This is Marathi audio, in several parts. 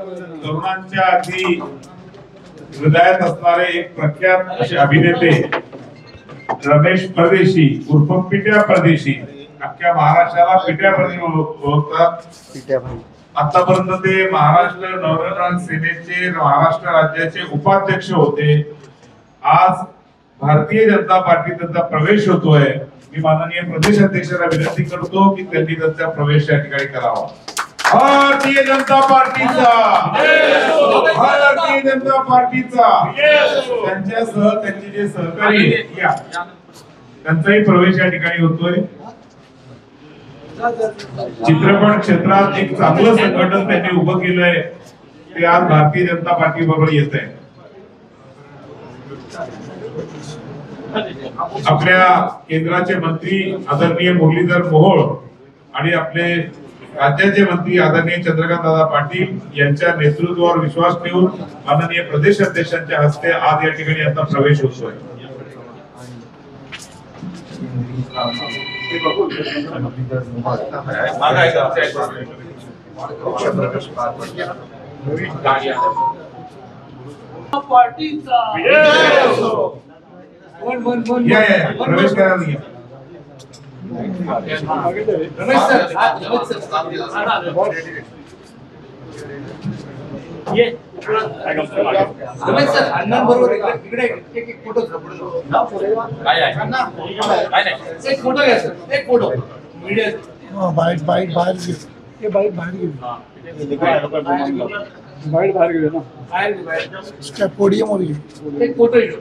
तरुणांच्या अगदी हृदयात असणारे एक प्रख्यात असे अभिनेते रमेश परदेशी उर्फ पिट्या परदेशी, अख्ख्या महाराष्ट्राला पिट्या परदेशी ओळखतात। आतापर्यंत ते महाराष्ट्र नवनिर्माण सेनेचे महाराष्ट्र राज्याचे उपाध्यक्ष होते। आज भारतीय जनता पार्टीत त्यांचा प्रवेश होतोय। मी माननीय प्रदेश अध्यक्षांना विनंती करतो की त्यांनी त्यांचा प्रवेश या ठिकाणी करावा। भारतीय जनता पार्टीचा, भारतीय जनता पार्टीचा त्यांच्यासह त्यांचे जे सहकारी या त्यांचाही प्रवेश या ठिकाणी होतोय। चित्रपट क्षेत्रात एक चांगलं संघटन त्यांनी उभं केलंय, ते आज भारतीय जनता पार्टी बरोबर येत आहे। आपल्या केंद्राचे मंत्री आदरणीय मुरलीधर मोहोळ आणि आपले राज्याचे मंत्री आदरणीय चंद्रकांत दादा पाटील यांच्या नेतृत्वावर विश्वास ठेवून माननीय प्रदेश अध्यक्षांच्या हस्ते आज या ठिकाणी आता प्रवेश होतोय। प्रवेश करायला रमेश सर अण्णांबरोबर इकडे एक फोटो एक फोटो घ्या सर, एक फोटो मीडिया बाईट बाहेर घे, बाईट बाहेर घे, बाहेर घे ना, बाहेर पोडियम वर घे, एक फोटो घेऊ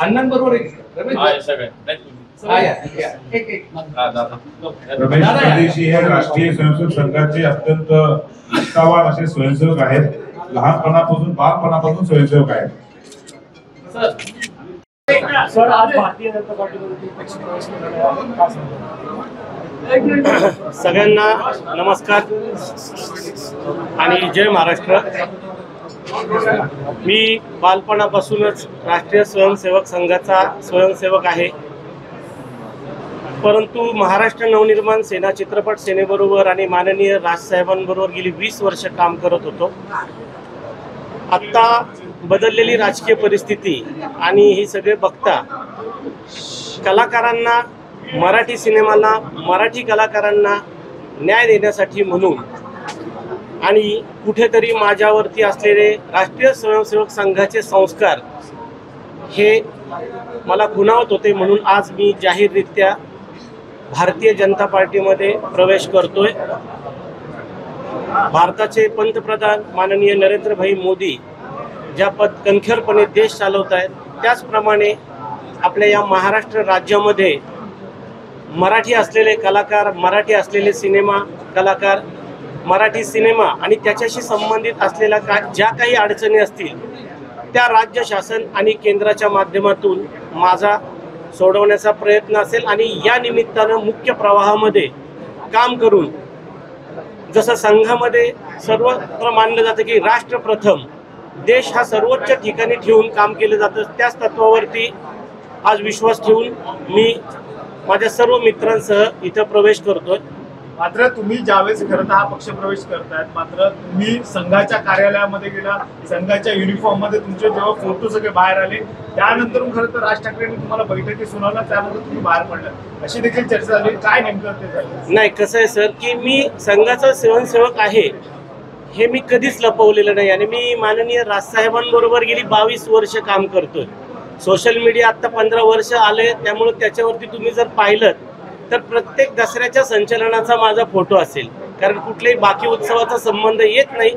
अण्णांबरोबर रमेश परदेशी हे राष्ट्रीय स्वयंसेवक संघाचे अत्यंत निष्ठावान असे स्वयंसेवक आहेत। लहानपणापासून बालपणापासून स्वयंसेवक आहेत। सर आज भारतीय जनता पार्टीमध्ये सगळ्यांना नमस्कार आणि जय महाराष्ट्र। मी बालपणापासूनच राष्ट्रीय स्वयंसेवक संघाचा स्वयंसेवक आहे, परंतु महाराष्ट्र नवनिर्माण सेना चित्रपट सेनेबरोबर आणि माननीय राजसाहेबांबरोबर गेली 20 वर्ष काम करत होतो। आत्ता बदललेली राजकीय परिस्थिती आणि हे सगळे बघता कलाकारांना, मराठी सिनेमाला, मराठी कलाकारांना न्याय देण्यासाठी म्हणून आणि कुठेतरी माझ्यावरती असलेले राष्ट्रीय स्वयंसेवक संघाचे संस्कार हे मला खुणावत होते, म्हणून आज मी जाहीररित्या भारतीय जनता पार्टीमध्ये प्रवेश करतोय। भारताचे पंतप्रधान माननीय नरेंद्रभाई मोदी ज्या कणखरपणे देश चालवत आहेत, त्याचप्रमाणे आपल्या या महाराष्ट्र राज्यामध्ये मराठी असलेले कलाकार, मराठी असलेले सिनेमा कलाकार, मराठी सिनेमा आणि त्याच्याशी संबंधित असलेल्या ज्या काही अडचणी असतील त्या राज्य शासन आणि केंद्राच्या माध्यमातून माझा सोडवण्याचा प्रयत्न असेल आणि या निमित्तानं मुख्य प्रवाहामध्ये काम करून, जसं संघामध्ये सर्वत्र मानलं जातं की राष्ट्र प्रथम, देश हा सर्वोच्च ठिकाणी ठेवून काम केलं जातं, त्याच तत्वावरती आज विश्वास ठेवून मी माझ्या सर्व मित्रांसह इथं प्रवेश करतोय। मात्र तुम्ही ज्यावेळेस खरं तर हा पक्ष प्रवेश करतायत, मात्र तुम्ही संघाच्या कार्यालयामध्ये गेला, संघाच्या युनिफॉर्म मध्ये तुमचे जेव्हा फोटो सगळे बाहेर आले, त्यानंतर खरं तर राज ठाकरेंनी तुम्हाला बैठकीत सुनावला, त्यानंतर तुम्ही बाहेर पडला, अशी देखील चर्चा झाली। काय नेमकं ते झालं? नाही, कसं आहे सर की मी संघाचा स्वयंसेवक आहे हे मी कधीच लपवलेलं नाही आणि मी माननीय राजसाहेबांबरोबर गेली 22 वर्ष काम करतोय। सोशल मीडिया आत्ता 15 वर्ष आले, त्यामुळे त्याच्यावरती तुम्ही जर पाहिलं तर प्रत्येक दसऱ्याच्या संचलनाचा माझा फोटो असेल, कारण कुठल्याही बाकी उत्सवाचा संबंध येत नाही।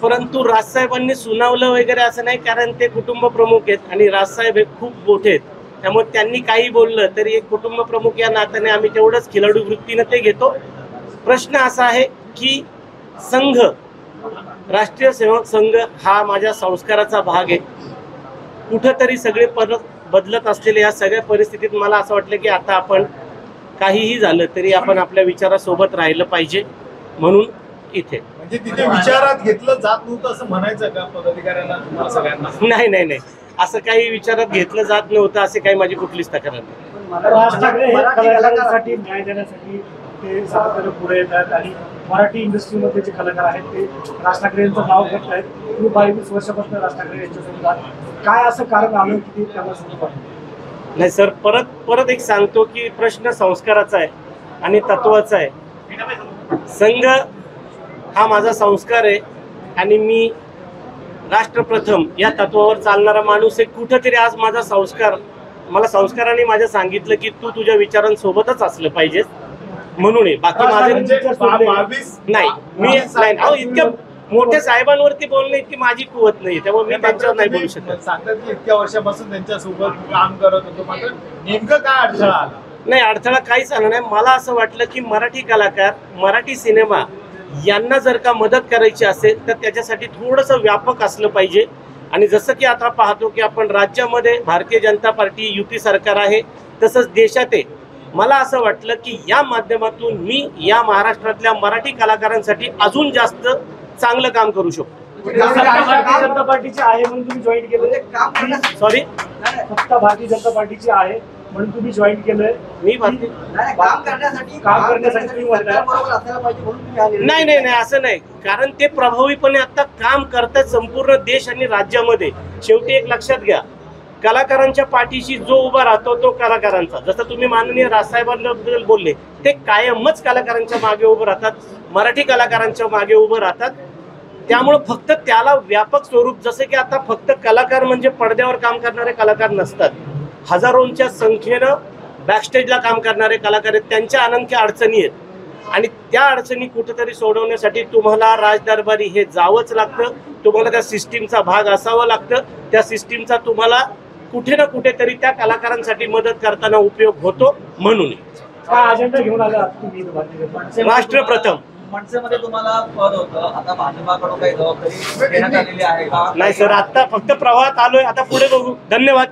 परंतु राजसाहेबांनी सुनावलं वगैरे असं नाही, कारण ते कुटुंब प्रमुख आहेत आणि राजसाहेब हे खूप मोठे आहेत, त्यामुळे त्यांनी काही बोललं तरी एक कुटुंब प्रमुख या नात्याने आम्ही तेवढंच खिलाडू वृत्तीनं ते घेतो। प्रश्न असा आहे की संघ, राष्ट्रीय सेवक संघ हा माझ्या संस्काराचा भाग आहे। कुठंतरी सगळे परत बदलत असलेल्या या सगळ्या परिस्थितीत मला असं वाटलं की आता आपण काहीही झालं तरी आपण आपल्या विचारासोबत राहिलं पाहिजे, म्हणून इथे। म्हणजे तिथे विचारात घेतलं जात नव्हतं असं म्हणायचं का पदाधिकाऱ्यांना, तुम्हाला सगळ्यांना? नाही नाही नाही, असं काही विचारात घेतलं जात नव्हतं, असे काही माझी कुठलीच तक्रार नाही। राज ठाकरे हे कलाकारांसाठी न्याय देण्यासाठी ते सातत्याने पुढे येत आहेत आणि मराठी इंडस्ट्रीमध्ये जे कलाकार आहेत ते राज ठाकरे यांचं नाव घेत आहेत. तुम्ही 22 वर्षापासून राज ठाकरे यांच्यासोबत आहात. काय असं कारण आलं की ते त्यांना सोबत वाटलं? नाही सर, परत एक सांगतो की प्रश्न संस्काराचा आहे आणि तत्वाचा आहे. संघ हा माझा संस्कार आहे आणि मी राष्ट्रप्रथम या तत्वावर चालणारा माणूस आहे. कुठंतरी आज माझा संस्कार, मला संस्काराने माझ्या सांगितलं की तू तुझ्या विचारांसोबतच असलं पाहिजे म्हणून आहे. बाकी माझे नाही, मी नाही अहो, इतक्या मोठ्या साहेबांवरती बोलणे इतकी माझी कुवत नाही, त्यामुळे मी त्यांच्यावर नाही बोलू शकत. सांगतात की इतक्या वर्षापासून त्यांच्यासोबत काम करत होतो, मात्र नेमकं काय अडथळा आला? नाही, अडथळा काहीच आला नाही. मला असं वाटलं की मराठी कलाकार, मराठी सिनेमा यांना जर का मदत करायची असेल तर त्याच्यासाठी थोडंसं व्यापक असलं पाहिजे. आणि जसं की आता पाहतो की आपण राज्यामध्ये भारतीय जनता पार्टी युती सरकार आहे, तसंच देशात आहे. मला असं वाटलं की या माध्यमातून मी या महाराष्ट्रातल्या मराठी कलाकारांसाठी अजून जास्त चांगलं काम करू शकतो. भारतीय जनता पार्टीची आहे म्हणून तुम्ही जॉईन केलं? सॉरी, फक्त भारतीय जनता पार्टीची आहे म्हणून तुम्ही जॉईन केलंय? मी भारतीय काम करण्यासाठी तुम्ही म्हणताय? नाही असं नाही, कारण ते प्रभावीपणे आता काम करतात संपूर्ण देश आणि राज्यामध्ये. शेवटी एक लक्षात घ्या, कलाकारांच्या पाठीशी जो उभा राहतो तो कलाकारांचा. जसं तुम्ही माननीय राजसाहेबांबद्दल बोलले, ते कायमच कलाकारांच्या मागे उभं राहतात, मराठी कलाकारांच्या मागे उभं राहतात. त्यामुळं फक्त त्याला व्यापक स्वरूप, जसं की आता फक्त कलाकार म्हणजे पडद्यावर काम करणारे कलाकार नसतात, हजारोंच्या संख्येनं बॅकस्टेजला काम करणारे कलाकार आहेत. त्यांच्या अनंख्य अडचणी आहेत आणि त्या अडचणी कुठेतरी सोडवण्यासाठी तुम्हाला राजदरबारी हे जावंच लागतं. तुम्हाला त्या सिस्टीमचा भाग असावं लागतं. त्या सिस्टीमचा तुम्हाला कुठे ना कुठेतरी त्या कलाकारांसाठी मदत करताना उपयोग होतो. म्हणून काय अजेंडा घेऊन आला तुम्ही? राष्ट्रप्रथम. मनसेमध्ये तुम्हाला पद होतं, आता भाजपाकडून काही जबाबदारी देण्यात आलेली आहे का? नाही सर, आता फक्त प्रवाहात आलोय, आता पुढे बघू. धन्यवाद.